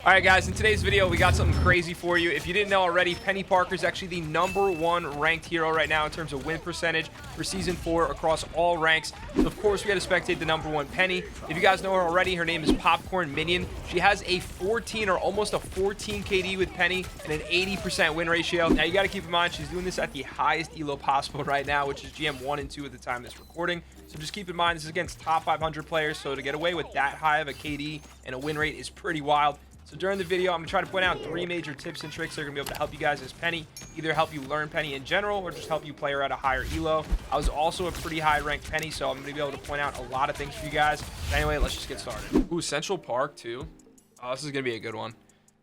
All right, guys, in today's video, we got something crazy for you. If you didn't know already, Peni Parker is actually the #1 ranked hero right now in terms of win percentage for Season 4 across all ranks. So, of course, we got to spectate the #1 Peni. If you guys know her already, her name is Popcorn Minion. She has a 14 or almost a 14 KD with Peni and an 80% win ratio. Now, you got to keep in mind, she's doing this at the highest elo possible right now, which is GM 1 and 2 at the time of this recording. So just keep in mind, this is against top 500 players. So to get away with that high of a KD and a win rate is pretty wild. So during the video, I'm going to try to point out 3 major tips and tricks that are going to be able to help you guys as Peni, either help you learn Peni in general or just help you play her at a higher elo. I was also a pretty high ranked Peni, so I'm going to be able to point out a lot of things for you guys. But anyway, let's just get started. Ooh, Central Park too. Oh, this is going to be a good one.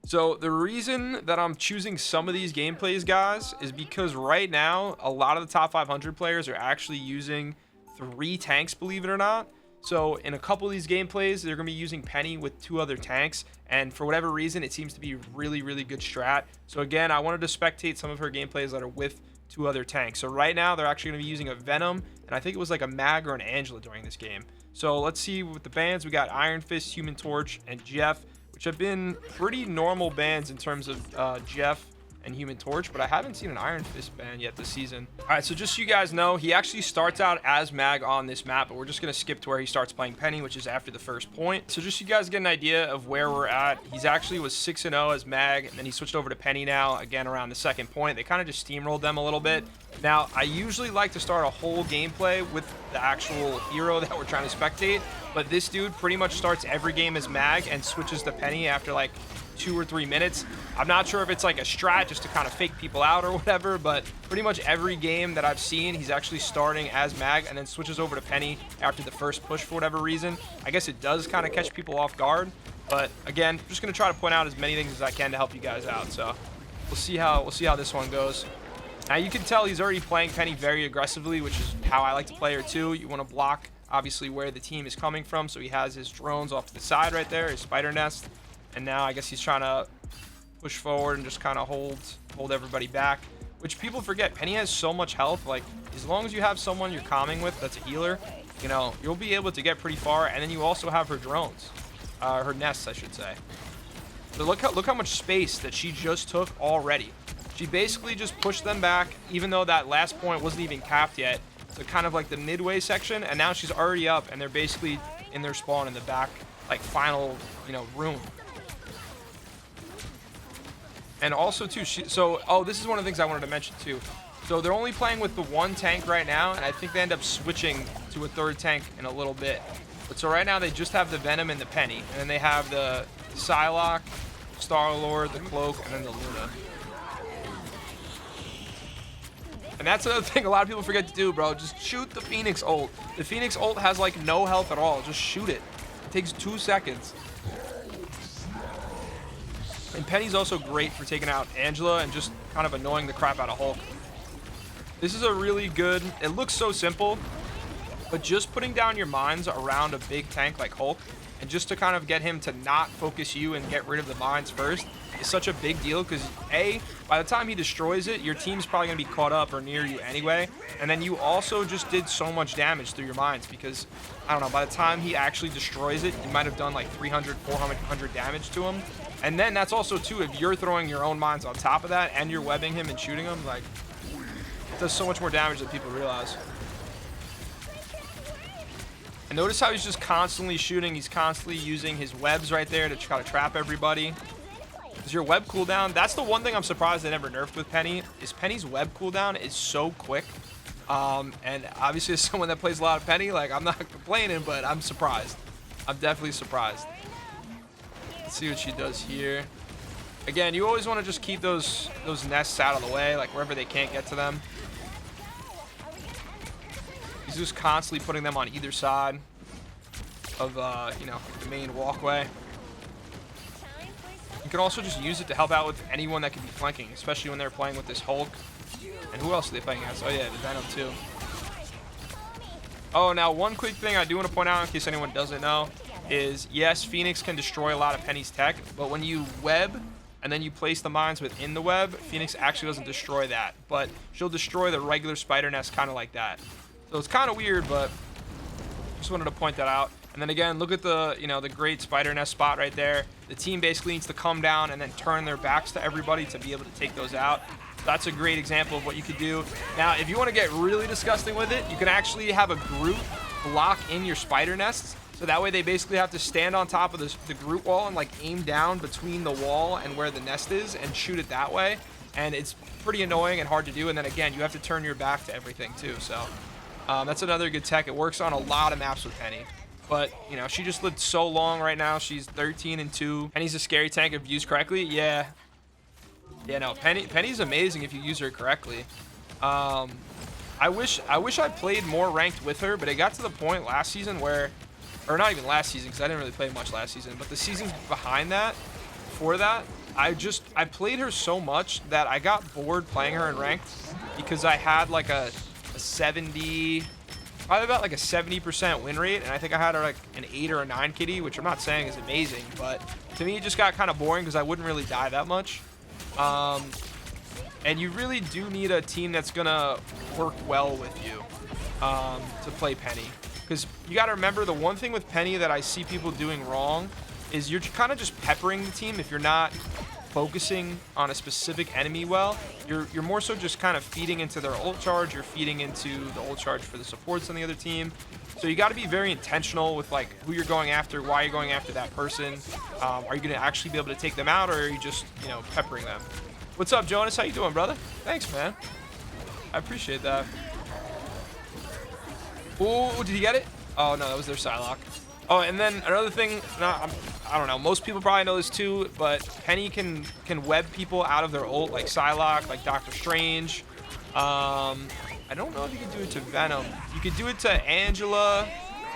So the reason that I'm choosing some of these gameplays, guys, is because right now, a lot of the top 500 players are actually using 3 tanks, believe it or not. So in a couple of these gameplays, they're going to be using Peni with 2 other tanks. And for whatever reason, it seems to be really, really good strat. So again, I wanted to spectate some of her gameplays that are with 2 other tanks. So right now, they're actually going to be using a Venom. And I think it was like a Mag or an Angela during this game. So let's see with the bans. We got Iron Fist, Human Torch, and Jeff, which have been pretty normal bans in terms of Jeff and Human Torch, but I haven't seen an Iron Fist ban yet this season. All right, so just so you guys know, he actually starts out as Mag on this map, but we're just going to skip to where he starts playing Peni, which is after the first point. So just so you guys get an idea of where we're at, he's actually was 6-0 as Mag, and then he switched over to Peni now, again around the second point. They kind of just steamrolled them a little bit. Now, I usually like to start a whole gameplay with the actual hero that we're trying to spectate, but this dude pretty much starts every game as Mag and switches to Peni after like 2 or 3 minutes. I'm not sure if it's like a strat just to kind of fake people out or whatever, but pretty much every game that I've seen, he's actually starting as Mag and then switches over to Peni after the first push for whatever reason. I guess it does kind of catch people off guard, but again, I'm just going to try to point out as many things as I can to help you guys out. So we'll see how this one goes. Now you can tell he's already playing Peni very aggressively, which is how I like to play her too. You want to block obviously where the team is coming from, so he has his drones off to the side right there, his spider nest. And now I guess he's trying to push forward and just kind of hold everybody back, which people forget. Peni has so much health. Like, as long as you have someone you're calming with that's a healer, you know, you'll be able to get pretty far. And then you also have her drones, her nests, I should say. So look how much space that she just took already. She basically just pushed them back, even though that last point wasn't even capped yet. So kind of like the midway section, and now she's already up, and they're basically in their spawn in the back, like final, you know, room. And also too, this is one of the things I wanted to mention too. So they're only playing with the 1 tank right now, and I think they end up switching to a 3rd tank in a little bit. But so right now they just have the Venom and the Peni, and then they have the Psylocke, Star-Lord, the Cloak, and then the Luna. And that's another thing a lot of people forget to do, bro. Just shoot the Phoenix ult. The Phoenix ult has like no health at all. Just shoot it. It takes 2 seconds. And Peni's also great for taking out Angela and just kind of annoying the crap out of Hulk. This is a really good, it looks so simple, but just putting down your mines around a big tank like Hulk, and just to kind of get him to not focus you and get rid of the mines first, is such a big deal, because A, by the time he destroys it, your team's probably going to be caught up or near you anyway, and then you also just did so much damage through your mines, because, I don't know, by the time he actually destroys it, you might have done like 300, 400 damage to him. And then that's also too, if you're throwing your own mines on top of that and you're webbing him and shooting him, like, it does so much more damage than people realize. And notice how he's just constantly shooting. He's constantly using his webs right there to try to trap everybody. Because your web cooldown, that's the one thing I'm surprised they never nerfed with Peni, is Peni's web cooldown is so quick. And obviously as someone that plays a lot of Peni, like, I'm not complaining, but I'm surprised. I'm definitely surprised. Let's see what she does here. Again, you always want to just keep those nests out of the way, like wherever they can't get to them. He's just constantly putting them on either side of, you know, the main walkway. You can also just use it to help out with anyone that could be flanking, especially when they're playing with this Hulk. And who else are they playing against? Oh yeah, the Venom too. Oh, now one quick thing I do want to point out in case anyone doesn't know is, yes, Phoenix can destroy a lot of Peni's tech, but when you web and then you place the mines within the web, Phoenix actually doesn't destroy that, but she'll destroy the regular spider nest kind of like that. So it's kind of weird, but just wanted to point that out. And then again, look at the, the great spider nest spot right there. The team basically needs to come down and then turn their backs to everybody to be able to take those out. That's a great example of what you could do. Now, if you want to get really disgusting with it, you can actually have a group block in your spider nests. So that way they basically have to stand on top of the group wall and like aim down between the wall and where the nest is and shoot it that way. And it's pretty annoying and hard to do. And then again, you have to turn your back to everything too. So that's another good tech. It works on a lot of maps with Peni. But, she just lived so long right now. She's 13-2. Penny's a scary tank if used correctly. Yeah. Yeah, no, Penny's amazing if you use her correctly. I wish I played more ranked with her, but it got to the point last season where, or not even last season, because I didn't really play much last season, but the seasons behind that, before that, I played her so much that I got bored playing her in ranked because I had like a 70, probably about like a 70% win rate, and I think I had her like an 8 or a 9 kitty, which I'm not saying is amazing, but to me it just got kind of boring because I wouldn't really die that much. And you really do need a team that's gonna work well with you to play Peni, because you got to remember the one thing with Peni that I see people doing wrong is you're kind of just peppering the team. If you're not focusing on a specific enemy well, you're more so just kind of feeding into their ult charge. You're feeding into the ult charge for the supports on the other team. So you got to be very intentional with like who you're going after, why you're going after that person. Are you going to actually be able to take them out, or are you just peppering them? What's up, Jonas? How you doing, brother? Thanks, man. I appreciate that. Ooh, did you get it? Oh no, that was their Psylocke. Oh, and then another thing, I don't know, most people probably know this too, but Peni can web people out of their ult, like Psylocke, like Doctor Strange. I don't know if you can do it to Venom. You could do it to Angela.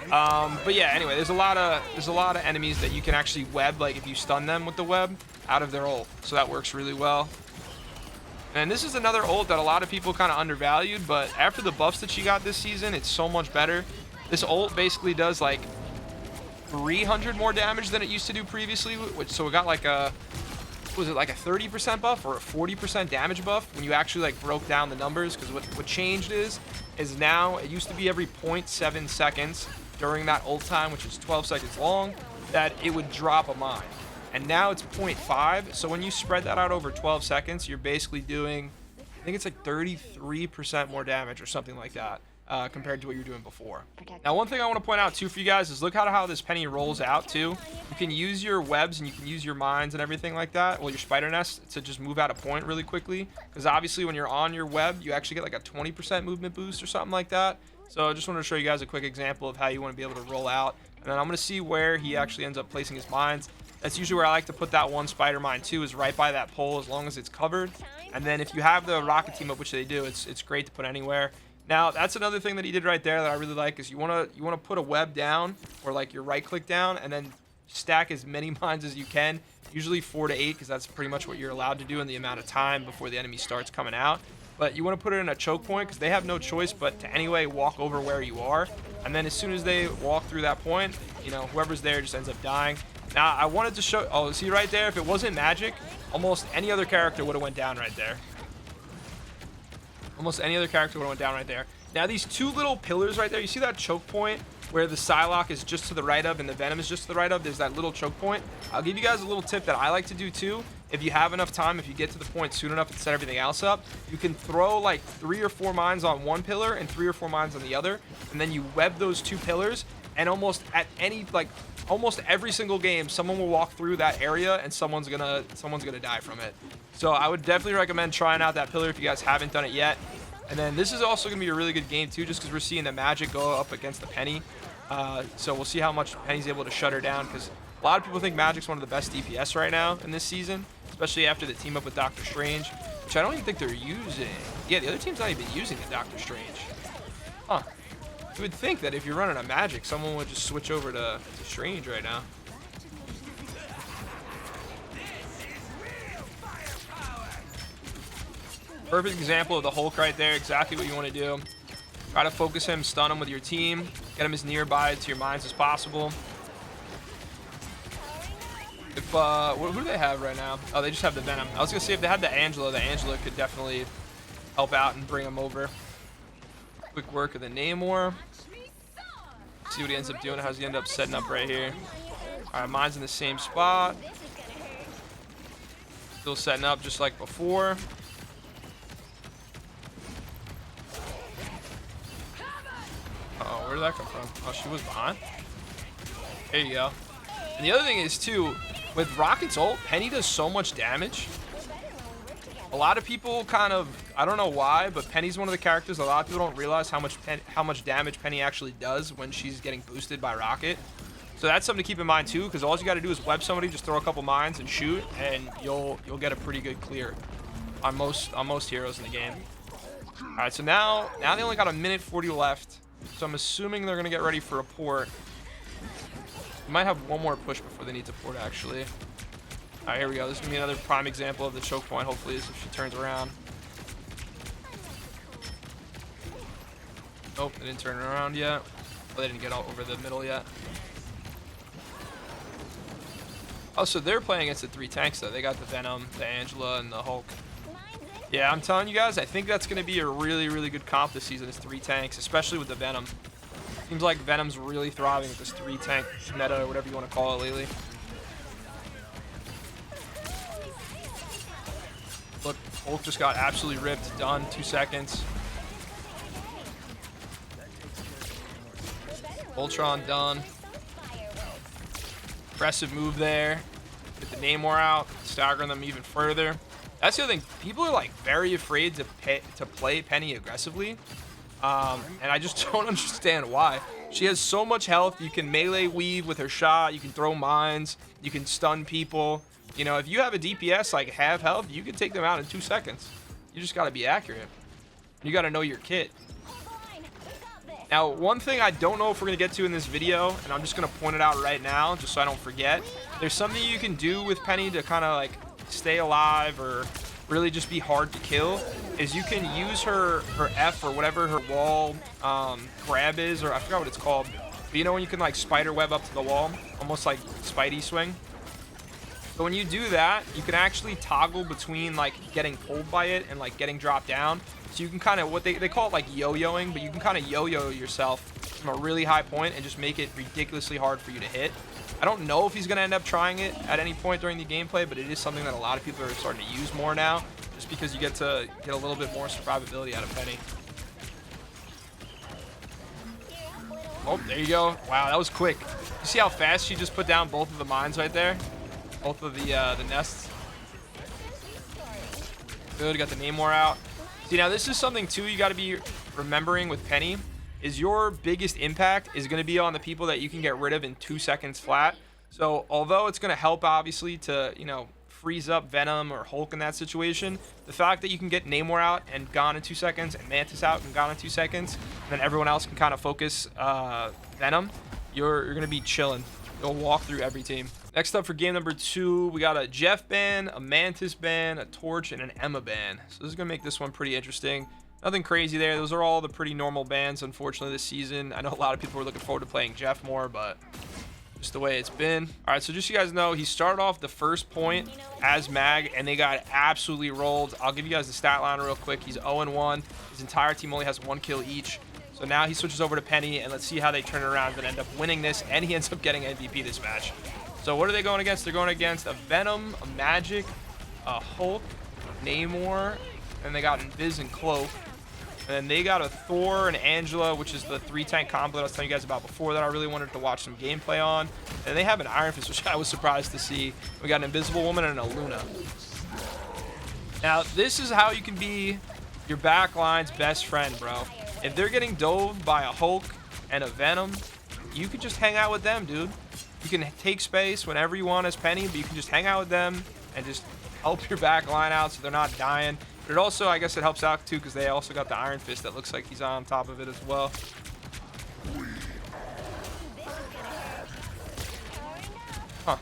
But yeah, anyway, there's a lot of enemies that you can actually web, like if you stun them with the web, out of their ult. So that works really well. And this is another ult that a lot of people kind of undervalued, but after the buffs that she got this season, it's so much better. This ult basically does like 300 more damage than it used to do previously, so it got like a, was it like a 30% buff or a 40% damage buff when you actually like broke down the numbers? Because what changed is now it used to be every 0.7 seconds during that ult time, which is 12 seconds long, that it would drop a mine. And now it's 0.5, so when you spread that out over 12 seconds, you're basically doing, I think it's like 33% more damage or something like that, compared to what you're doing before. Now, one thing I want to point out too for you guys is look how this Peni rolls out too. You can use your webs and you can use your mines and everything like that, well, your spider nest, to just move out a point really quickly, because obviously when you're on your web, you actually get like a 20% movement boost or something like that. So I just wanted to show you guys a quick example of how you want to be able to roll out. And then I'm going to see where he actually ends up placing his mines. That's usually where I like to put that one spider mine too, is right by that pole, as long as it's covered. And then if you have the rocket team up, which they do, it's great to put anywhere. Now, that's another thing that he did right there that I really like, is you want to put a web down, or like your right click down, and then stack as many mines as you can, usually 4 to 8, because that's pretty much what you're allowed to do in the amount of time before the enemy starts coming out. But you want to put it in a choke point, because they have no choice but to anyway walk over where you are. And then as soon as they walk through that point, whoever's there just ends up dying. Now, I wanted to show, oh, see right there, if it wasn't magic, almost any other character would have went down right there. Almost any other character would have went down right there. Now, these two little pillars right there, you see that choke point where the Psylocke is just to the right of and the Venom is just to the right of? There's that little choke point. I'll give you guys a little tip that I like to do too. If you have enough time, if you get to the point soon enough and set everything else up, you can throw like 3 or 4 mines on one pillar and 3 or 4 mines on the other, and then you web those two pillars, and almost every single game, someone will walk through that area and someone's gonna die from it. So I would definitely recommend trying out that pillar if you guys haven't done it yet. And then this is also gonna be a really good game too, just because we're seeing the magic go up against the Peni. So we'll see how much Peni's able to shut her down, because a lot of people think Magic's one of the best DPS right now in this season, especially after the team up with Doctor Strange, which I don't even think they're using. Yeah, the other team's not even using the Doctor Strange. Huh. You would think that if you're running a Magic, someone would just switch over to Strange right now. Perfect example of the Hulk right there, exactly what you want to do. Try to focus him, stun him with your team, get him as nearby to your mines as possible. If who do they have right now? Oh, they just have the Venom. I was gonna say if they had the Angela could definitely help out and bring him over. Quick work of the Namor. See what he ends up doing. How's he end up setting up right here? All right, mine's in the same spot. Still setting up just like before. Oh, where did that come from? Oh, she was behind. There you go. And the other thing is, too, with Rocket's ult, Peni does so much damage. A lot of people kind of, I don't know why, but Penny's one of the characters a lot of people don't realize how much damage Peni actually does when she's getting boosted by Rocket. So that's something to keep in mind, too, because all you got to do is web somebody, just throw a couple mines and shoot, and you'll get a pretty good clear on most heroes in the game. All right, so now they only got a minute 40 left. So I'm assuming they're going to get ready for a port. We might have one more push before they need to port, actually. All right, here we go. This is going to be another prime example of the choke point, hopefully, is if she turns around. Nope, they didn't turn around yet. Oh, they didn't get all over the middle yet. Oh, so they're playing against the 3 tanks, though. They got the Venom, the Angela, and the Hulk. Yeah, I'm telling you guys, I think that's going to be a really, really good comp this season, is 3 tanks, especially with the Venom. Seems like Venom's really thriving with this 3 tank meta, or whatever you want to call it lately. Look, Hulk just got absolutely ripped. Done. 2 seconds. Ultron done. Impressive move there. Get the Namor out, staggering them even further. That's the other thing. People are like very afraid to play Peni aggressively, and I just don't understand why. She has so much health. You can melee weave with her shot. You can throw mines. You can stun people. You know, if you have a DPS like half health, you can take them out in 2 seconds. You just got to be accurate. You got to know your kit. Now, one thing I don't know if we're going to get to in this video, and I'm just going to point it out right now, just so I don't forget. There's something you can do with Peni to kind of like stay alive or really just be hard to kill, is you can use her F or whatever her wall grab is, or I forgot what it's called. But you know when you can like spider web up to the wall, almost like Spidey swing? So when you do that, you can actually toggle between like getting pulled by it and like getting dropped down. So you can kind of, what they call it like yo-yoing, but you can kind of yo-yo yourself from a really high point and just make it ridiculously hard for you to hit. I don't know if he's going to end up trying it at any point during the gameplay, but it is something that a lot of people are starting to use more now, just because you get to get a little bit more survivability out of Peni. Oh, there you go. Wow, that was quick. You see how fast she just put down both of the mines right there? Both of the nests. Good, got the Namor out. See, now this is something too you got to be remembering with Peni, is your biggest impact is going to be on the people that you can get rid of in 2 seconds flat. So although it's going to help obviously to, you know, freeze up Venom or Hulk in that situation, the fact that you can get Namor out and gone in 2 seconds, and Mantis out and gone in 2 seconds, and then everyone else can kind of focus Venom, you're going to be chilling. You'll walk through every team. Next up for game number 2, we got a Jeff ban, a Mantis ban, a Torch, and an Emma ban. So this is going to make this one pretty interesting. Nothing crazy there. Those are all the pretty normal bans, unfortunately, this season. I know a lot of people are looking forward to playing Jeff more, but just the way it's been. All right, so just so you guys know, he started off the first point as Mag, and they got absolutely rolled. I'll give you guys the stat line real quick. He's 0-1. His entire team only has 1 kill each. So now he switches over to Peni, and let's see how they turn it around and end up winning this, and he ends up getting MVP this match. So what are they going against? They're going against a Venom, a Magic, a Hulk, Namor, and they got Invis and Cloak. And then they got a Thor and Angela, which is the 3 tank combo that I was telling you guys about before that I really wanted to watch some gameplay on. And they have an Iron Fist, which I was surprised to see. We got an Invisible Woman and a Luna. Now, this is how you can be your backline's best friend, bro. If they're getting dove by a Hulk and a Venom, you can just hang out with them, dude. You can take space whenever you want as Peni, but you can just hang out with them and just help your back line out so they're not dying. But it also, I guess it helps out too, because they also got the Iron Fist that looks like he's on top of it as well. Huh.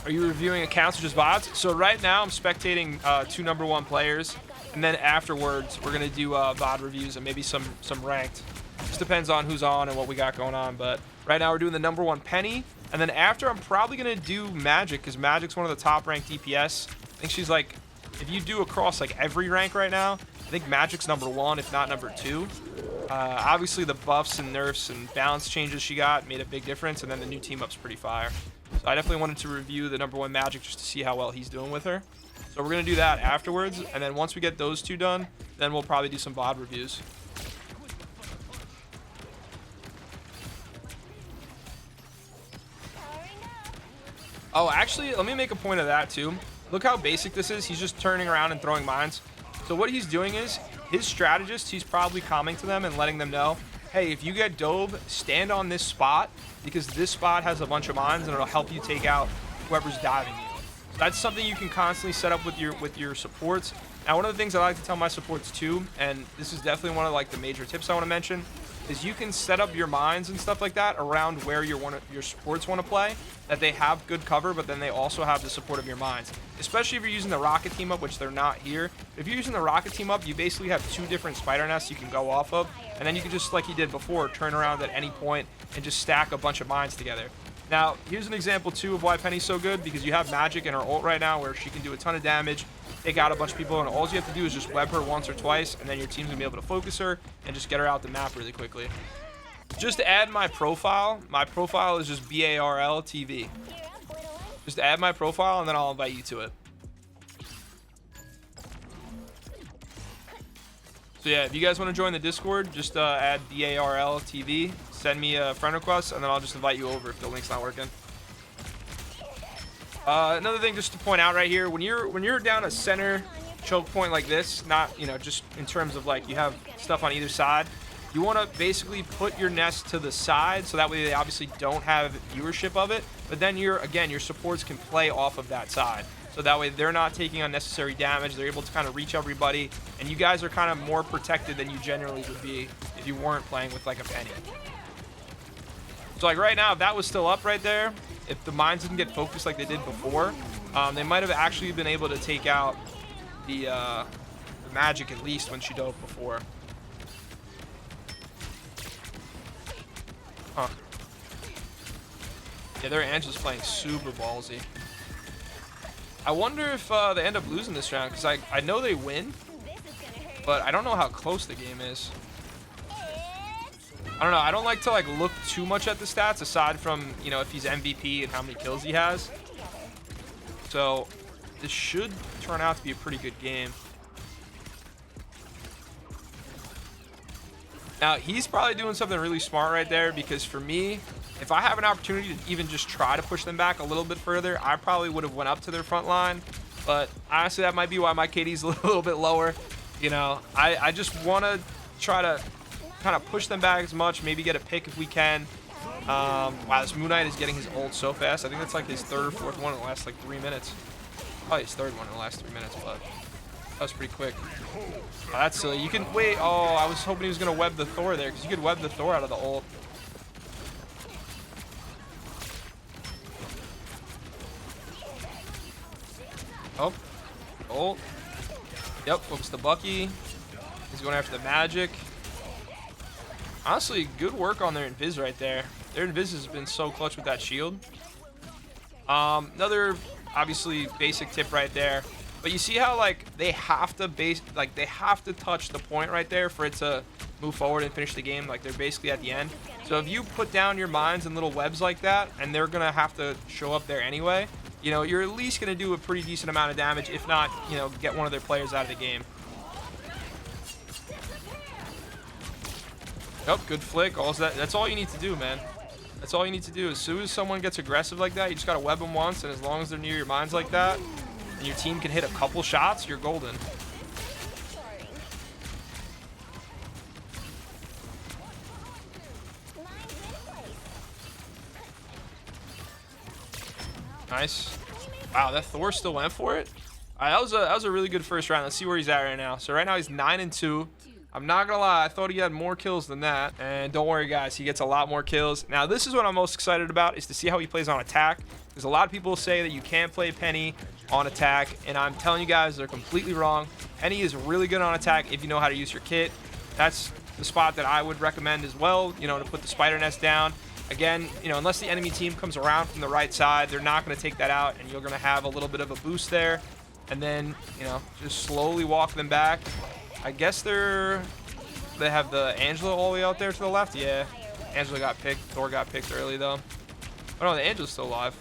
Are you reviewing accounts or just VODs? So right now I'm spectating 2 #1 players, and then afterwards we're going to do VOD reviews and maybe some ranked. Just depends on who's on and what we got going on, but right now we're doing the #1 Peni, and then after I'm probably going to do Magic, because Magic's one of the top ranked DPS. I think she's like, if you do across like every rank right now, I think Magic's #1, if not #2. Obviously, the buffs and nerfs and balance changes she got made a big difference, and then the new team up's pretty fire. So I definitely wanted to review the #1 Magic just to see how well he's doing with her. So we're going to do that afterwards, and then once we get those two done, then we'll probably do some VOD reviews. Oh, actually, let me make a point of that too. Look how basic this is. He's just turning around and throwing mines. So what he's doing is, his strategist, he's probably calming to them and letting them know, hey, if you get dove, stand on this spot, because this spot has a bunch of mines and it'll help you take out whoever's diving you. So that's something you can constantly set up with your supports. Now, one of the things I like to tell my supports too, and this is definitely one of like the major tips I want to mention, is you can set up your mines and stuff like that around where your supports want to play, that they have good cover, but then they also have the support of your mines. Especially if you're using the rocket team up, which they're not here. If you're using the rocket team up, you basically have 2 different spider nests you can go off of, and then you can just, like you did before, turn around at any point and just stack a bunch of mines together. Now, here's an example too of why Peni's so good, because you have magic in her ult right now where she can do a ton of damage, take out a bunch of people, and all you have to do is just web her once or twice, and then your team's gonna be able to focus her and just get her out the map really quickly. Just to add my profile is just BARL TV. Just add my profile, and then I'll invite you to it. So yeah, if you guys want to join the Discord, just add BARL TV, send me a friend request, and then I'll just invite you over if the link's not working. Another thing just to point out right here, when you're down a center choke point like this, not, you know, just in terms of like you have stuff on either side, you want to basically put your nest to the side so that way they obviously don't have viewership of it, but then your supports can play off of that side. So that way they're not taking unnecessary damage, they're able to kind of reach everybody, and you guys are kind of more protected than you generally would be if you weren't playing with like a Peni. So like right now, if that was still up right there, if the mines didn't get focused like they did before, they might have actually been able to take out the magic at least when she dove before. Huh. Yeah, their Angela's playing super ballsy. I wonder if they end up losing this round, because I know they win, but I don't know how close the game is. I don't know. I don't like to like look too much at the stats aside from, you know, if he's MVP and how many kills he has. So this should turn out to be a pretty good game. Now, he's probably doing something really smart right there, because for me, if I have an opportunity to even just try to push them back a little bit further, I probably would have went up to their front line. But honestly, that might be why my KD's a little bit lower. You know, I just want to try to kind of push them back as much, maybe get a pick if we can. Wow, this Moon Knight is getting his ult so fast. I think that's like his 3rd or 4th one in the last like 3 minutes. Probably his 3rd one in the last 3 minutes, but that was pretty quick. Oh, that's silly. You can wait. Oh, I was hoping he was gonna web the Thor there, because you could web the Thor out of the ult. Oh, ult. Yep, focus the Bucky. He's going after the magic. Honestly, good work on their invis right there. Their invis has been so clutch with that shield. Another obviously basic tip right there. But you see how like they have to touch the point right there for it to move forward and finish the game. Like they're basically at the end. So if you put down your mines and little webs like that, and they're gonna have to show up there anyway, you know, you're at least gonna do a pretty decent amount of damage, if not, you know, get one of their players out of the game. Yep, good flick. That's all you need to do, man. That's all you need to do. As soon as someone gets aggressive like that, you just gotta web them once, and as long as they're near your mines like that, and your team can hit a couple shots, you're golden. Nice. Wow, that Thor still went for it. All right, that was a really good first round. Let's see where he's at right now. So right now he's 9-2. I'm not gonna lie, I thought he had more kills than that. And don't worry, guys, he gets a lot more kills. Now, this is what I'm most excited about, is to see how he plays on attack. Because a lot of people say that you can't play Peni on attack, and I'm telling you guys, they're completely wrong. Peni is really good on attack if you know how to use your kit. That's the spot that I would recommend as well, you know, to put the spider nest down. Again, you know, unless the enemy team comes around from the right side, they're not going to take that out, and you're going to have a little bit of a boost there. And then, you know, just slowly walk them back. I guess they're they have the Angela all the way out there to the left. Yeah, Angela got picked. Thor got picked early though. Oh no, the Angela's still alive.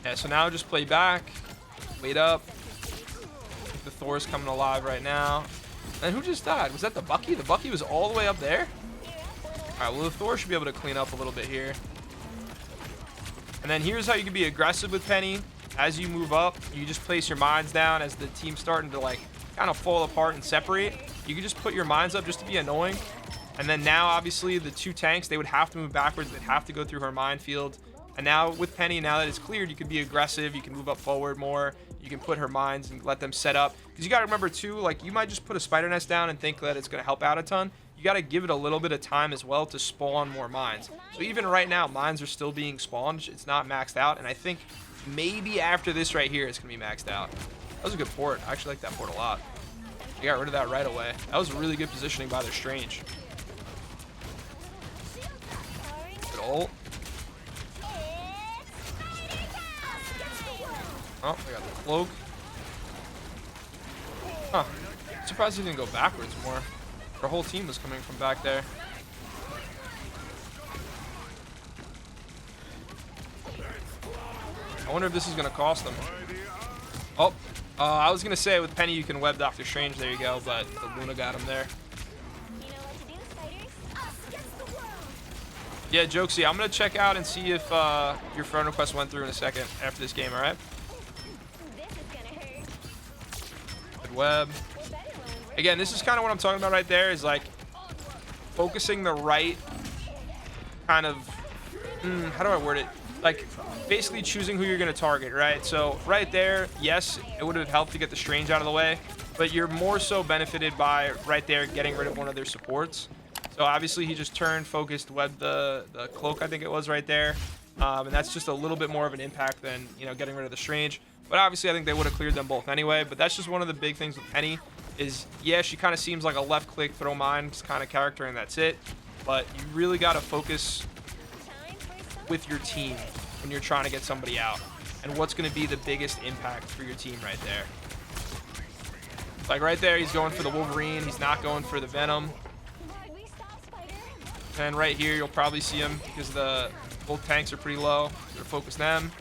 Yeah, so now just play back, wait up. The Thor's coming alive right now. And who just died? Was that the Bucky? The Bucky was all the way up there? Alright, well the Thor should be able to clean up a little bit here. And then here's how you can be aggressive with Peni. As you move up, you just place your mines down as the team's starting to like kind of fall apart and separate. You can just put your mines up just to be annoying. And then now obviously the two tanks, they would have to move backwards. They'd have to go through her minefield. And now with Peni, now that it's cleared, you can be aggressive. You can move up forward more. You can put her mines and let them set up. Because you got to remember too, like you might just put a spider nest down and think that it's going to help out a ton. You got to give it a little bit of time as well to spawn more mines. So even right now, mines are still being spawned. It's not maxed out. And I think maybe after this right here, it's going to be maxed out. That was a good port. I actually like that port a lot. They got rid of that right away. That was really good positioning by their Strange. Good ult. Oh, I got the cloak. Huh. Surprised he didn't go backwards more. Our whole team was coming from back there. I wonder if this is going to cost them. Oh, I was going to say with Peni you can web Doctor Strange. There you go, but the Luna got him there. Yeah, Jokesy, I'm going to check out and see if your friend request went through in a second after this game, all right? Good web. Again, this is kind of what I'm talking about right there, is like focusing the right kind of, how do I word it? Like basically choosing who you're going to target, right? So right there, yes, it would have helped to get the Strange out of the way, but you're more so benefited by right there getting rid of one of their supports. So obviously he just turned, focused, webbed the cloak, I think it was right there. And that's just a little bit more of an impact than, you know, getting rid of the Strange. But obviously I think they would have cleared them both anyway. But that's just one of the big things with Peni is, yeah, she kind of seems like a left click, throw mines kind of character, and that's it. But you really got to focus with your team when you're trying to get somebody out. And what's going to be the biggest impact for your team right there. Like right there, he's going for the Wolverine. He's not going for the Venom. And right here, you'll probably see him because both tanks are pretty low. You're gonna focus them.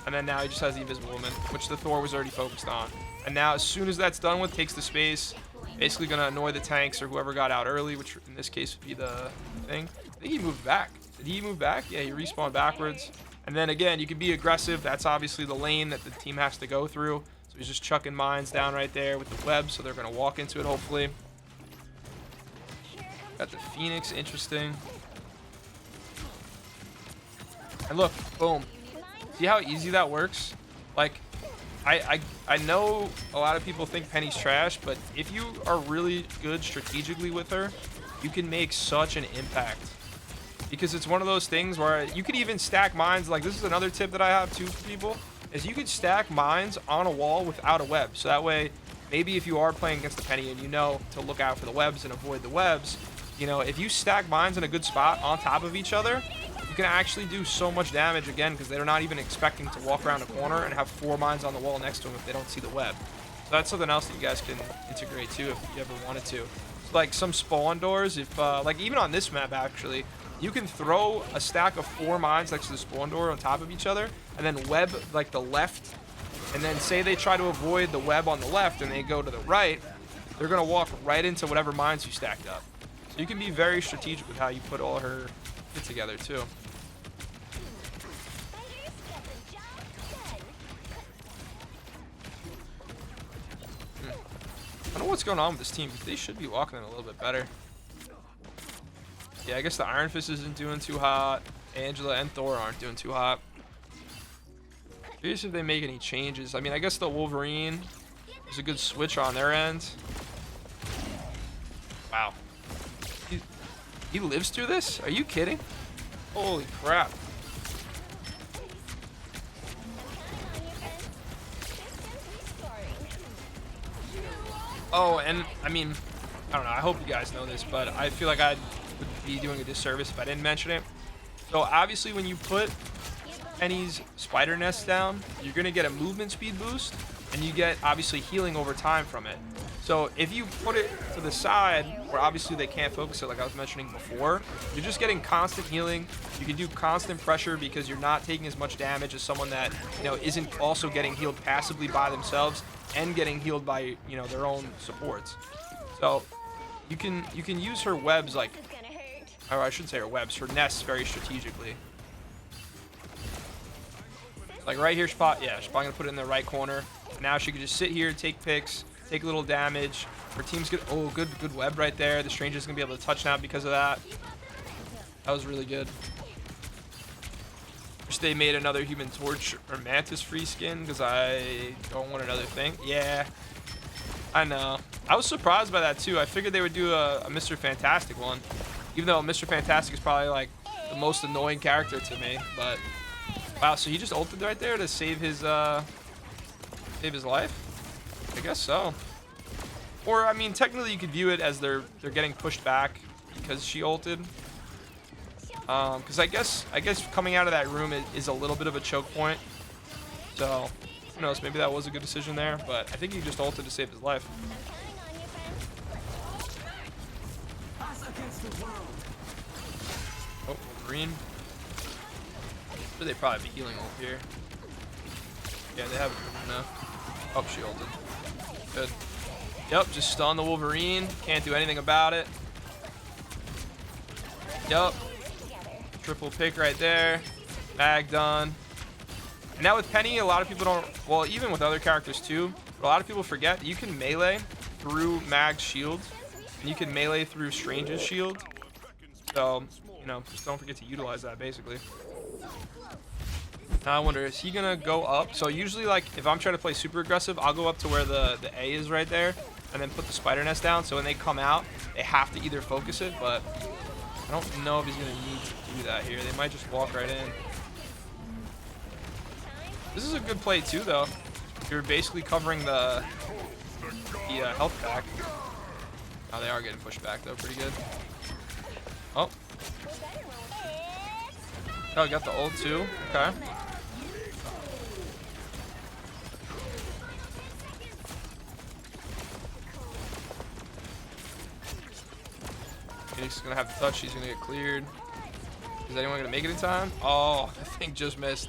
And then now he just has the Invisible Woman, which the Thor was already focused on. And now as soon as that's done with, takes the space. Basically gonna annoy the tanks or whoever got out early, which in this case would be the thing. I think he moved back. Did he move back? Yeah, he respawned backwards. And then again, you can be aggressive. That's obviously the lane that the team has to go through. So he's just chucking mines down right there with the web, so they're gonna walk into it hopefully. Got the Phoenix, interesting. And look, boom. See how easy that works? Like, I know a lot of people think Peni's trash, but if you are really good strategically with her, you can make such an impact. Because it's one of those things where you could even stack mines. Like, this is another tip that I have too for people, is you could stack mines on a wall without a web. So that way, maybe if you are playing against the Peni and you know to look out for the webs and avoid the webs, you know, if you stack mines in a good spot on top of each other, you can actually do so much damage again because they're not even expecting to walk around a corner and have 4 mines on the wall next to them if they don't see the web. So that's something else that you guys can integrate too if you ever wanted to. So like some spawn doors, if like even on this map actually, you can throw a stack of 4 mines next to the spawn door on top of each other and then web like the left, and then say they try to avoid the web on the left and they go to the right, they're gonna walk right into whatever mines you stacked up. So you can be very strategic with how you put all her kit together too. I don't know what's going on with this team, because they should be walking in a little bit better. Yeah, I guess the Iron Fist isn't doing too hot. Angela and Thor aren't doing too hot. Curious if they make any changes. I mean, I guess the Wolverine is a good switch on their end. Wow. He lives through this? Are you kidding? Holy crap. Oh, and I mean, I don't know, I hope you guys know this, but I feel like I would be doing a disservice if I didn't mention it. So obviously when you put Peni's spider nest down, you're gonna get a movement speed boost, and you get obviously healing over time from it. So if you put it to the side, where obviously they can't focus it like I was mentioning before, you're just getting constant healing. You can do constant pressure because you're not taking as much damage as someone that, you know, isn't also getting healed passively by themselves and getting healed by, you know, their own supports. So you can use her webs like, or I shouldn't say her webs, her nests very strategically. Like right here, she's probably gonna put it in the right corner. Now she can just sit here, take picks, take a little damage. Her team's good. Oh, good web right there. The stranger's gonna be able to touch now because of that. That was really good. Wish they made another Human Torch or Mantis free skin because I don't want another thing. Yeah, I know. I was surprised by that too. I figured they would do a Mr. Fantastic one, even though Mr. Fantastic is probably like the most annoying character to me. But wow, so he just ulted right there to save his life? I guess so. Or I mean, technically you could view it as they're getting pushed back because she ulted. Because I guess coming out of that room is a little bit of a choke point. So who knows? Maybe that was a good decision there. But I think he just ulted to save his life. Oh, green. Should they probably be healing ult here? Yeah, they have enough. Oh, she ulted. Good. Yep, just stun the Wolverine. Can't do anything about it. Yep. Triple pick right there. Mag done. And now with Peni, a lot of people don't, well, even with other characters too, but a lot of people forget that you can melee through Mag's shield, and you can melee through Strange's shield. So, you know, just don't forget to utilize that, basically. Now I wonder, is he gonna go up? So usually, like, if I'm trying to play super aggressive, I'll go up to where the A is right there, and then put the spider nest down, so when they come out, they have to either focus it, but I don't know if he's gonna need to do that here. They might just walk right in. This is a good play too, though. You're basically covering the health pack. Oh, they are getting pushed back though, pretty good. Oh. Oh, got the ult too. Okay. Phoenix is gonna have to touch. He's gonna get cleared. Is anyone gonna make it in time? Oh, I think just missed.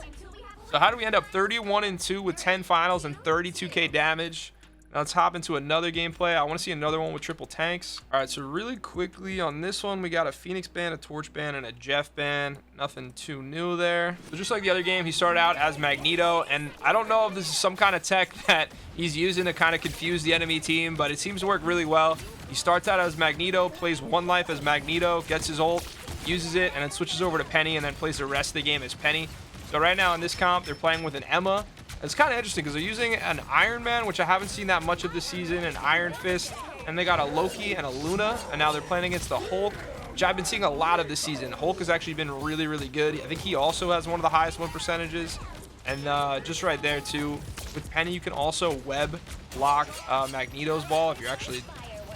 So how do we end up 31-2 with 10 finals and 32k damage? Now let's hop into another gameplay. I want to see another one with triple tanks. All right, so really quickly on this one, we got a Phoenix ban, a Torch ban, and a Jeff ban. Nothing too new there. So just like the other game, he started out as Magneto, and I don't know if this is some kind of tech that he's using to kind of confuse the enemy team, but it seems to work really well. He starts out as Magneto, plays one life as Magneto, gets his ult, uses it, and then switches over to Peni, and then plays the rest of the game as Peni. So right now in this comp, they're playing with an Emma. It's kind of interesting because they're using an Iron Man, which I haven't seen that much of this season, an Iron Fist, and they got a Loki and a Luna, and now they're playing against the Hulk, which I've been seeing a lot of this season. Hulk has actually been really, really good. I think he also has one of the highest win percentages. And just right there too, with Peni, you can also web block Magneto's ball if you're actually,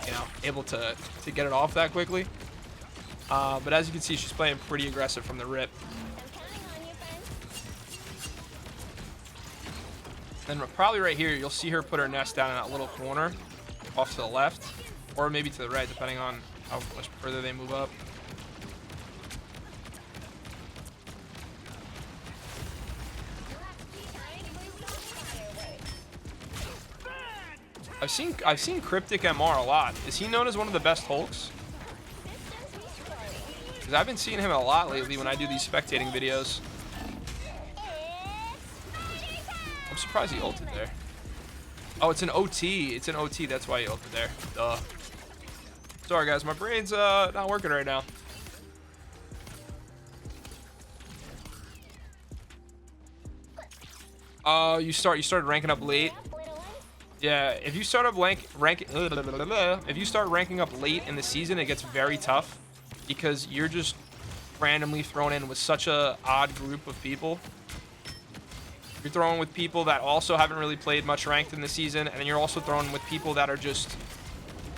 you know, able to get it off that quickly. But as you can see, she's playing pretty aggressive from the rip. Then probably right here, you'll see her put her nest down in that little corner off to the left, or maybe to the right, depending on how much further they move up. I've seen Cryptic MR a lot. Is he known as one of the best Hulks? Because I've been seeing him a lot lately when I do these spectating videos. I'm surprised he ulted there. Oh, it's an OT. It's an OT. That's why he ulted there. Duh. Sorry, guys. My brain's not working right now. You started ranking up late. Yeah, if you start ranking up late in the season, it gets very tough because you're just randomly thrown in with such a odd group of people. You're throwing with people that also haven't really played much ranked in the season, and then you're also throwing with people that are just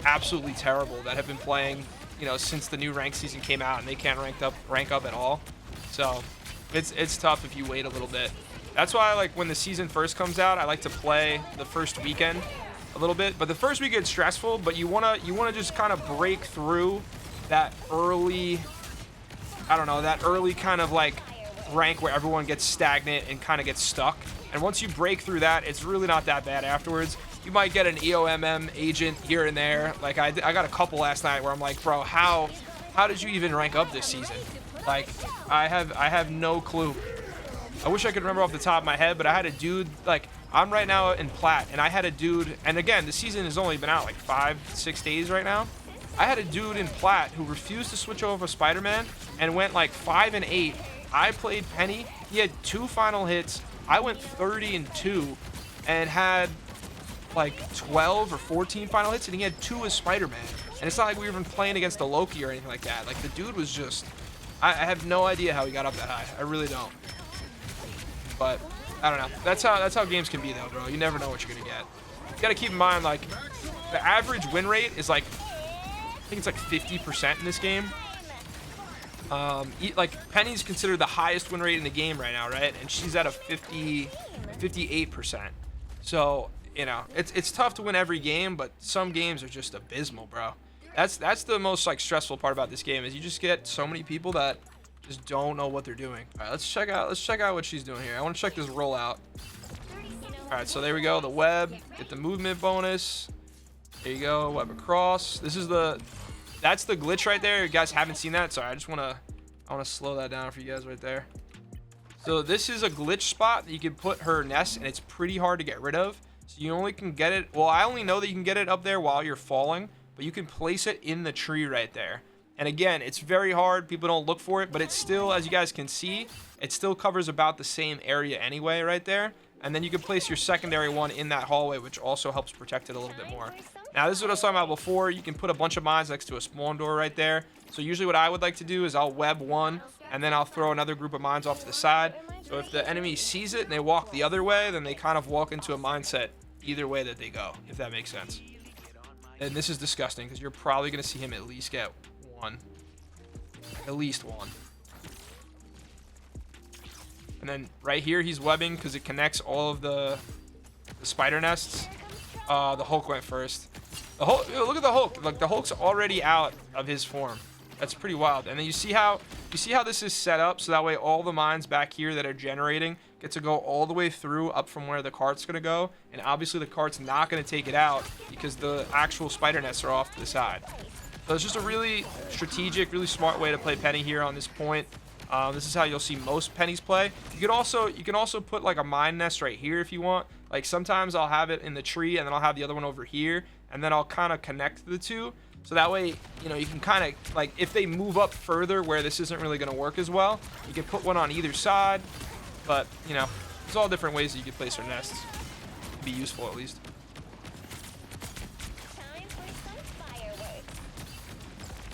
absolutely terrible, that have been playing, you know, since the new ranked season came out, and they can't rank up at all. So it's tough if you wait a little bit. That's why, like, when the season first comes out, I like to play the first weekend a little bit. But the first week gets stressful, but you wanna just kind of break through that early, I don't know, that early kind of like rank where everyone gets stagnant and kind of gets stuck. And once you break through that, it's really not that bad afterwards. You might get an EOMM agent here and there. Like I got a couple last night where I'm like, bro, how did you even rank up this season? Like I have no clue. I wish I could remember off the top of my head, but I had a dude, like I'm right now in plat, and I had a dude, and again, the season has only been out like 5-6 days right now. I had a dude in plat who refused to switch over to Spider-Man and went like 5-8. I played Peni. He had 2 final hits. I went 30-2 and had like 12 or 14 final hits, and he had 2 as Spider-Man. And it's not like we were even playing against a Loki or anything like that. Like the dude was just, I have no idea how he got up that high. I really don't. But I don't know. That's how games can be though, bro. You never know what you're gonna get. You gotta keep in mind, like the average win rate is like, I think it's like 50% in this game. Like Penny's considered the highest win rate in the game right now, right? And she's at a 58%. So, you know, it's tough to win every game, but some games are just abysmal, bro. That's the most like stressful part about this game, is you just get so many people that just don't know what they're doing. All right, let's check out what she's doing here. I want to check this rollout. All right, so there we go. The web, get the movement bonus. There you go, web across. That's the glitch right there. You guys haven't seen that. Sorry, I want to slow that down for you guys right there. So this is a glitch spot that you can put her nest, and it's pretty hard to get rid of. So you only can get it, well, I only know that you can get it up there while you're falling, but you can place it in the tree right there. And again, it's very hard. People don't look for it, but it's still, as you guys can see, it still covers about the same area anyway right there. And then you can place your secondary one in that hallway, which also helps protect it a little bit more. Now, this is what I was talking about before. You can put a bunch of mines next to a spawn door right there. So usually what I would like to do is I'll web one, and then I'll throw another group of mines off to the side. So if the enemy sees it and they walk the other way, then they kind of walk into a mindset either way that they go, if that makes sense. And this is disgusting, because you're probably going to see him at least get one. At least one. And then right here, he's webbing because it connects all of the spider nests. The Hulk went first. The Hulk, look at the Hulk. Like the Hulk's already out of his form. That's pretty wild. And then you see how this is set up, so that way all the mines back here that are generating get to go all the way through up from where the cart's gonna go. And obviously the cart's not gonna take it out because the actual spider nests are off to the side. So it's just a really strategic, really smart way to play Peni here on this point. This is how you'll see most Pennies play. You can also put like a mine nest right here if you want. Like sometimes I'll have it in the tree and then I'll have the other one over here, and then I'll kind of connect the two. So that way, you know, you can kind of like, if they move up further where this isn't really going to work as well, you can put one on either side. But, you know, there's all different ways that you can place their nests. Be useful at least.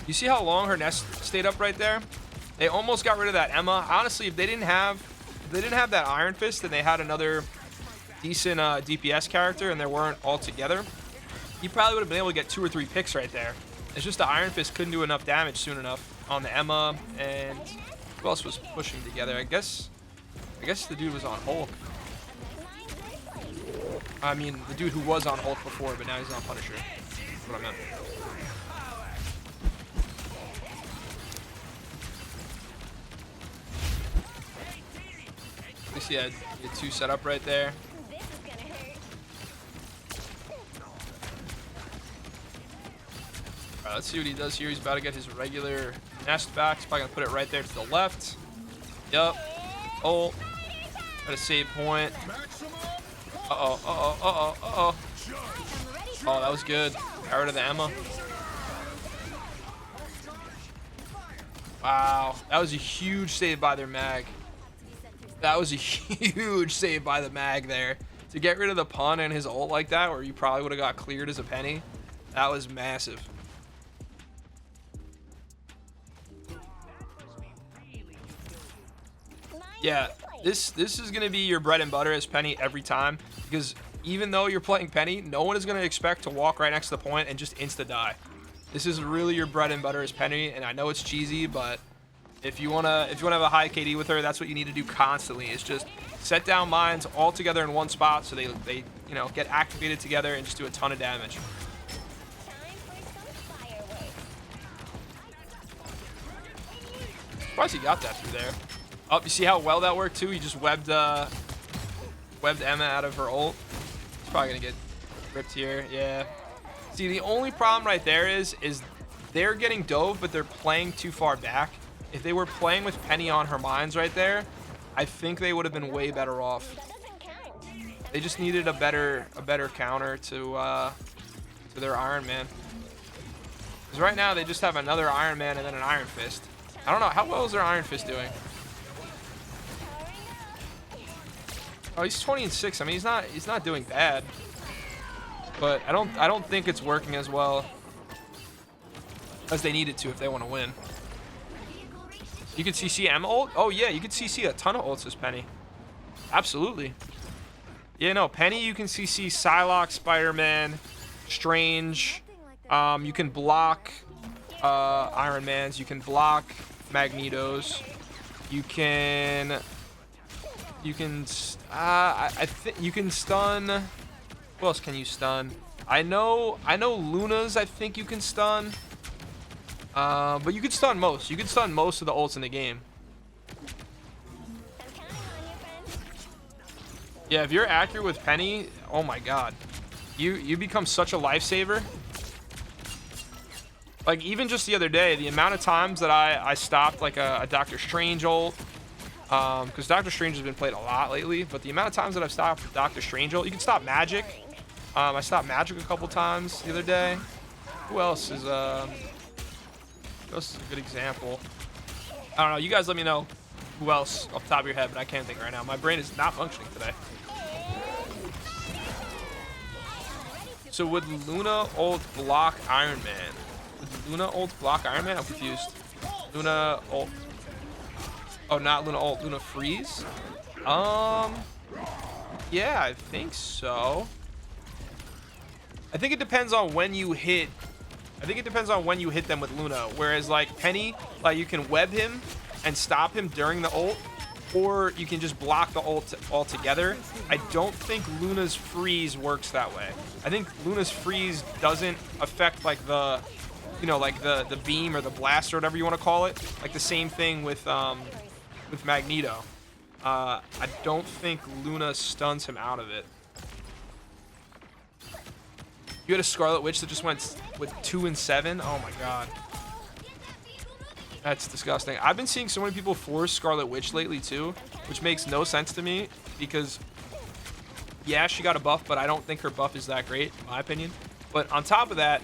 You see how long her nest stayed up right there? They almost got rid of that Emma. Honestly, if they didn't have that Iron Fist and they had another decent DPS character and they weren't all together, he probably would have been able to get 2 or 3 picks right there. It's just the Iron Fist couldn't do enough damage soon enough on the Emma, and who else was pushing together? I guess the dude was on Hulk. I mean, the dude who was on Hulk before, but now he's on Punisher. That's what I meant. At least he had 2 set up right there. Alright, let's see what he does here. He's about to get his regular nest back. He's probably going to put it right there to the left. Yup. Oh. Got a save point. Uh-oh, uh-oh, uh-oh, uh-oh. Oh, that was good. Got rid of the Emma. Wow. That was a huge save by their mag. That was a huge save by the mag there. To get rid of the pun and his ult like that, where you probably would have got cleared as a Peni, that was massive. Yeah, this is going to be your bread and butter as Peni every time, because even though you're playing Peni, no one is going to expect to walk right next to the point and just insta-die. This is really your bread and butter as Peni, and I know it's cheesy, but If you wanna have a high KD with her, that's what you need to do constantly. Is just set down mines all together in one spot, so they you know, get activated together and just do a ton of damage. Surprised he got that through there. Oh, you see how well that worked too? He just webbed Emma out of her ult. He's probably gonna get ripped here. Yeah. See, the only problem right there is they're getting dove, but they're playing too far back. If they were playing with Peni on her mines right there, I think they would have been way better off. They just needed a better counter to their Iron Man. Because right now they just have another Iron Man and then an Iron Fist. I don't know, how well is their Iron Fist doing? Oh, he's 20-6. I mean, he's not doing bad. But I don't think it's working as well as they need it to if they want to win. You can CC Emma ult? Oh yeah, you can CC a ton of ults as Peni. Absolutely. Yeah, no, Peni you can CC Psylocke, Spider-Man, Strange. You can block Iron Mans. You can block Magnetos. You can I think you can stun. Who else can you stun? I know Luna's, I think you can stun. But you can stun most. You can stun most of the ults in the game. Yeah, if you're accurate with Peni, oh my god. You become such a lifesaver. Like, even just the other day, the amount of times that I stopped, like, a Doctor Strange ult. Because Doctor Strange has been played a lot lately. But the amount of times that I've stopped Doctor Strange ult. You can stop Magic. I stopped Magic a couple times the other day. Who else is a good example? I don't know. You guys let me know who else off the top of your head, but I can't think right now. My brain is not functioning today. So would Luna ult block Iron Man? Would Luna ult block Iron Man? I'm confused. Luna ult. Oh, not Luna ult. Luna freeze? Yeah, I think so. I think it depends on when you hit. I think it depends on when you hit them with Luna. Whereas, like, Peni, like, you can web him and stop him during the ult, or you can just block the ult altogether. I don't think Luna's freeze works that way. I think Luna's freeze doesn't affect, like, the, you know, like the beam or the blast or whatever you want to call it. Like the same thing with Magneto. I don't think Luna stuns him out of it. You had a Scarlet Witch that just went with 2 and 7. Oh my god. That's disgusting. I've been seeing so many people force Scarlet Witch lately too, which makes no sense to me because, yeah, she got a buff, but I don't think her buff is that great, in my opinion. But on top of that,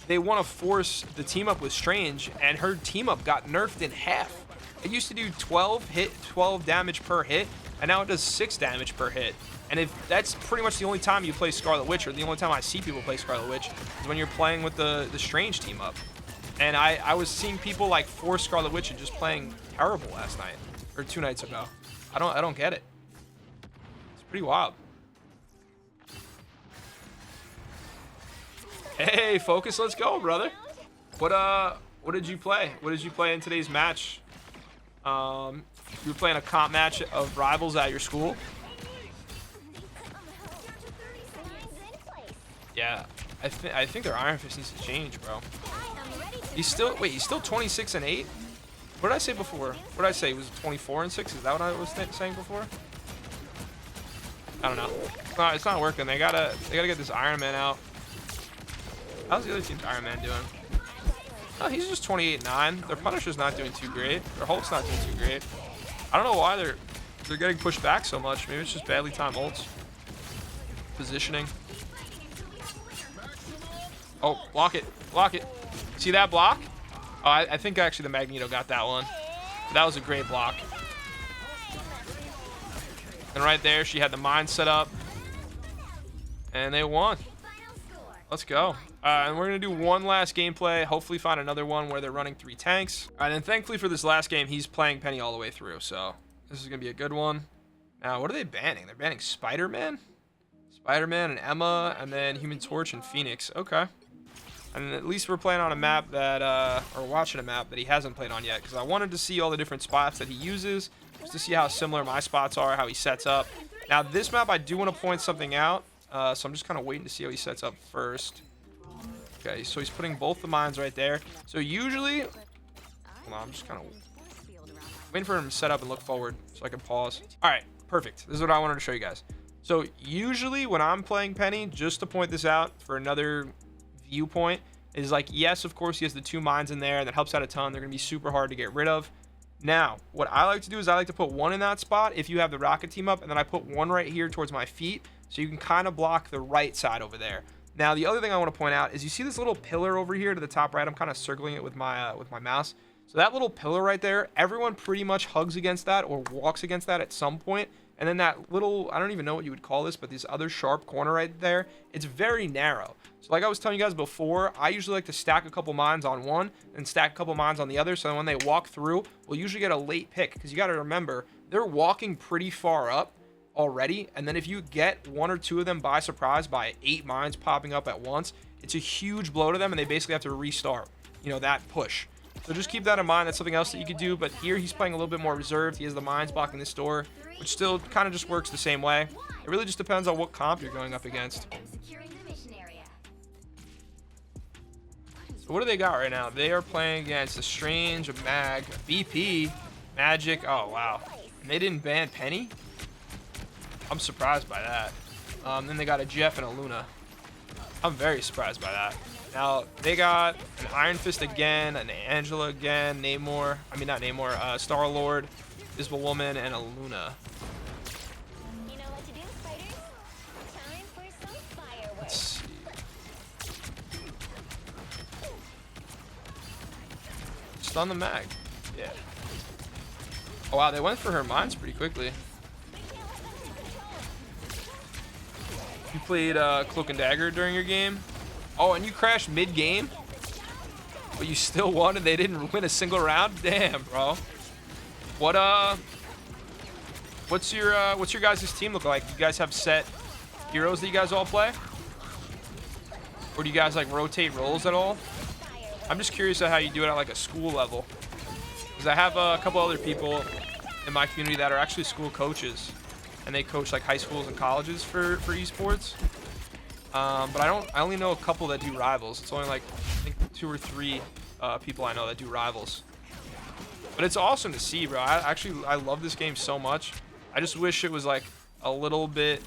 they want to force the team up with Strange, and her team up got nerfed in half. It used to do 12 damage per hit, and now it does 6 damage per hit. And if that's pretty much the only time you play Scarlet Witch, or the only time I see people play Scarlet Witch, is when you're playing with the Strange team up. And I was seeing people like force Scarlet Witch and just playing terrible last night, or 2 nights ago. I don't get it. It's pretty wild. Hey, Focus, let's go, brother. What did you play? What did you play in today's match? You were playing a comp match of rivals at your school. Yeah, I think their Iron Fist needs to change, bro. He's still 26 and 8. What did I say before? What did I say? Was it 24 and 6? Is that what I was saying before? I don't know. No, it's not working. They gotta get this Iron Man out. How's the other team's Iron Man doing? Oh, he's just 28-9. Their Punisher's not doing too great. Their Hulk's not doing too great. I don't know why they're getting pushed back so much. Maybe it's just badly timed ults. Positioning. Oh, block it. Block it. See that block? Oh, I think actually the Magneto got that one. That was a great block. And right there, she had the mine set up. And they won. Let's go. And we're going to do one last gameplay. Hopefully find another one where they're running 3 tanks. All right, and thankfully for this last game, he's playing Peni all the way through. So this is going to be a good one. Now, what are they banning? They're banning Spider-Man? Spider-Man and Emma, and then Human Torch and Phoenix. Okay. And at least we're playing on a map that, or watching a map that he hasn't played on yet, because I wanted to see all the different spots that he uses, just to see how similar my spots are, how he sets up. Now, this map, I do want to point something out, so I'm just kind of waiting to see how he sets up first. Okay, so he's putting both the mines right there. So usually, hold on, I'm just kind of waiting for him to set up and look forward so I can pause. All right, perfect. This is what I wanted to show you guys. So usually when I'm playing Peni, just to point this out for another viewpoint, is like, yes, of course he has the 2 mines in there, and that helps out a ton. They're gonna be super hard to get rid of. Now, what I like to do is I like to put 1 in that spot if you have the rocket team up, and then I put 1 right here towards my feet, so you can kind of block the right side over there. Now, the other thing I want to point out is you see this little pillar over here to the top right. I'm kind of circling it with my mouse. So that little pillar right there, everyone pretty much hugs against that or walks against that at some point. And then that little, I don't even know what you would call this, but this other sharp corner right there, it's very narrow. So like I was telling you guys before, I usually like to stack a couple mines on one and stack a couple mines on the other. So when they walk through, we'll usually get a late pick, because you got to remember, they're walking pretty far up already. And then if you get 1 or 2 of them by surprise by 8 mines popping up at once, it's a huge blow to them, and they basically have to restart, you know, that push. So just keep that in mind. That's something else that you could do. But here he's playing a little bit more reserved. He has the mines blocking this door, which still kind of just works the same way. It really just depends on what comp you're going up against. So what do they got right now? They are playing against a Strange, a Mag, a BP, Magic. Oh, wow. And they didn't ban Peni? I'm surprised by that. Then they got a Jeff and a Luna. I'm very surprised by that. Now, they got an Iron Fist again, an Angela again, Namor. I mean, not Namor, Star-Lord, Invisible Woman, and a Luna. Let's see. Stun the Mag. Yeah. Oh, wow, they went for her mines pretty quickly. You played Cloak and Dagger during your game? Oh, and you crashed mid-game? But you still won and they didn't win a single round? Damn, bro. What's your guys' team look like? You guys have set heroes that you guys all play? Or do you guys like rotate roles at all? I'm just curious at how you do it at like a school level. Because I have a couple other people in my community that are actually school coaches. And they coach like high schools and colleges for esports. But I only know a couple that do rivals. It's only like, I think 2 or 3 people I know that do rivals. But it's awesome to see, bro. I love this game so much. I just wish it was like a little bit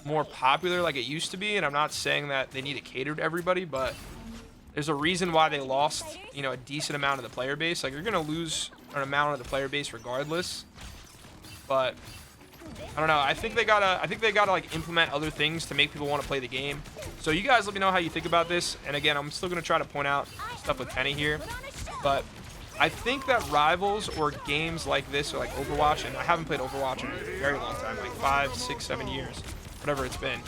more popular like it used to be. And I'm not saying that they need to cater to everybody, but there's a reason why they lost, you know, a decent amount of the player base. Like, you're gonna lose an amount of the player base regardless. But I don't know. I think they gotta like implement other things to make people want to play the game. So you guys let me know how you think about this. And again, I'm still gonna try to point out stuff with Peni here, but I think that rivals or games like this, or like Overwatch, and I haven't played Overwatch in a very long time, like 5, 6, 7 years, whatever it's been,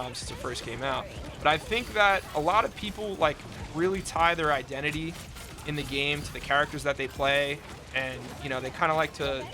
since it first came out. But I think that a lot of people like really tie their identity in the game to the characters that they play, and you know, they kind of like to,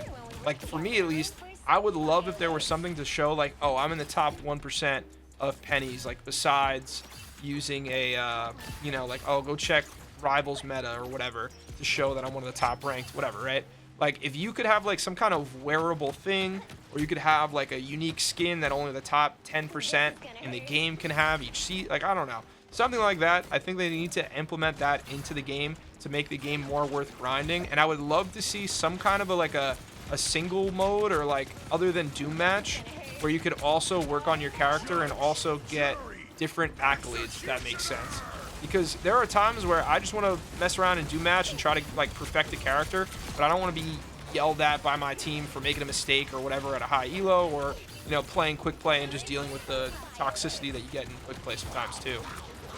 like, for me at least, I would love if there was something to show like, oh, I'm in the top 1% of Penis, like besides using a, you know, like, oh, go check Rivals meta or whatever to show that I'm one of the top ranked, whatever, right? Like, if you could have like some kind of wearable thing, or you could have like a unique skin that only the top 10% in the game can have each seat, like, I don't know, something like that. I think they need to implement that into the game to make the game more worth grinding. And I would love to see some kind of a single mode, or like other than Doom match, where you could also work on your character and also get different accolades, if that makes sense. Because there are times where I just want to mess around and Doom match and try to like perfect the character, but I don't want to be yelled at by my team for making a mistake or whatever at a high elo, or, you know, playing quick play and just dealing with the toxicity that you get in quick play sometimes too.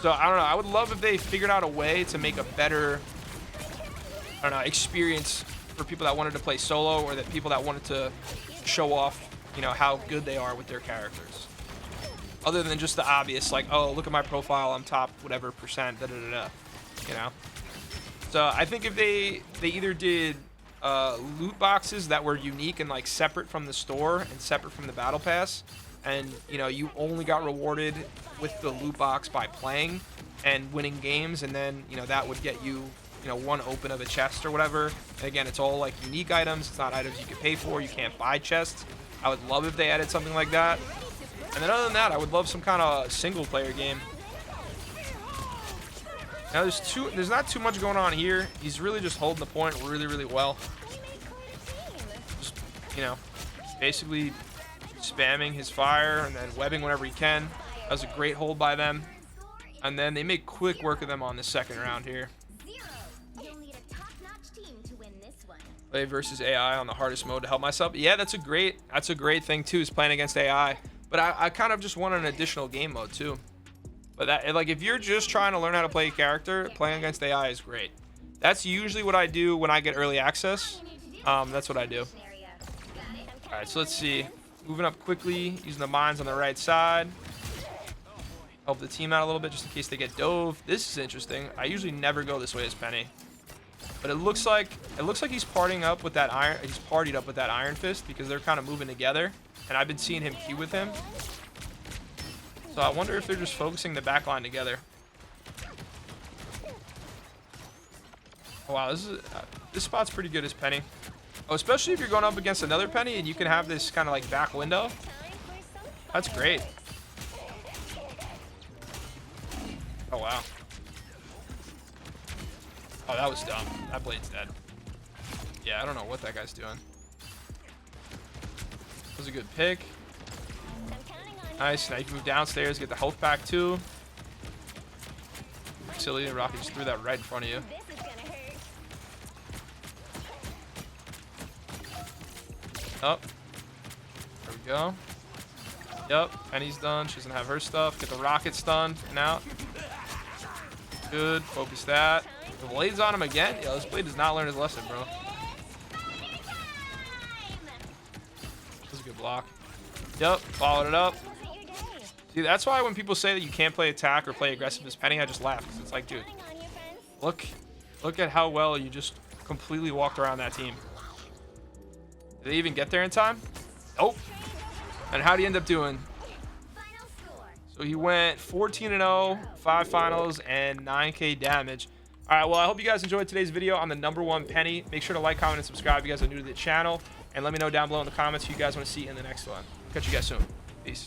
So I don't know, I would love if they figured out a way to make a better, I don't know, experience for people that wanted to play solo, or that people that wanted to show off, you know, how good they are with their characters. Other than just the obvious, like, oh, look at my profile, I'm top whatever percent, da da da da, you know. So I think if they either did loot boxes that were unique and like separate from the store and separate from the battle pass, and you know you only got rewarded with the loot box by playing and winning games, and then you know that would get you one open of a chest or whatever. And again, it's all like unique items. It's not items you can pay for. You can't buy chests. I would love if they added something like that. And then other than that, I would love some kind of single player game. Now there's not too much going on here. He's really just holding the point really, really well. Just, basically spamming his fire and then webbing whenever he can. That was a great hold by them. And then they make quick work of them on the second round here. Play versus AI on the hardest mode to help myself. Yeah, that's a great thing too, is playing against AI. But I kind of just want an additional game mode too. But that, like, if you're just trying to learn how to play a character, playing against AI is great. That's usually what I do when I get early access. That's what I do. All right, so let's see. Moving up quickly, using the mines on the right side. Help the team out a little bit just in case they get dove. This is interesting. I usually never go this way as Peni. But it looks like he's partying up with that iron. He's partied up with that Iron Fist because they're kind of moving together, and I've been seeing him queue with him. So I wonder if they're just focusing the back line together. Oh, wow, this spot's pretty good as Peni. Oh, especially if you're going up against another Peni and you can have this kind of like back window. That's great. Oh, wow. Oh, that was dumb. That blade's dead. Yeah, I don't know what that guy's doing. That was a good pick. Nice. Now you can move downstairs, get the health pack too. Silly, Rocky just threw that right in front of you. Oh. There we go. Yep, Penny's done. She doesn't have her stuff. Get the rocket stunned and out. Good. Focus that. The blade's on him again. Yo, this blade does not learn his lesson, bro. That was a good block. Yep, followed it up. See, that's why when people say that you can't play attack or play aggressive as Peni, I just laugh. Because it's like, dude, look at how well you just completely walked around that team. Did they even get there in time? Nope. And how do you end up doing? So he went 14-0, 5 finals, and 9K damage. All right, well, I hope you guys enjoyed today's video on the #1 Peni. Make sure to like, comment, and subscribe if you guys are new to the channel. And let me know down below in the comments who you guys want to see in the next one. Catch you guys soon.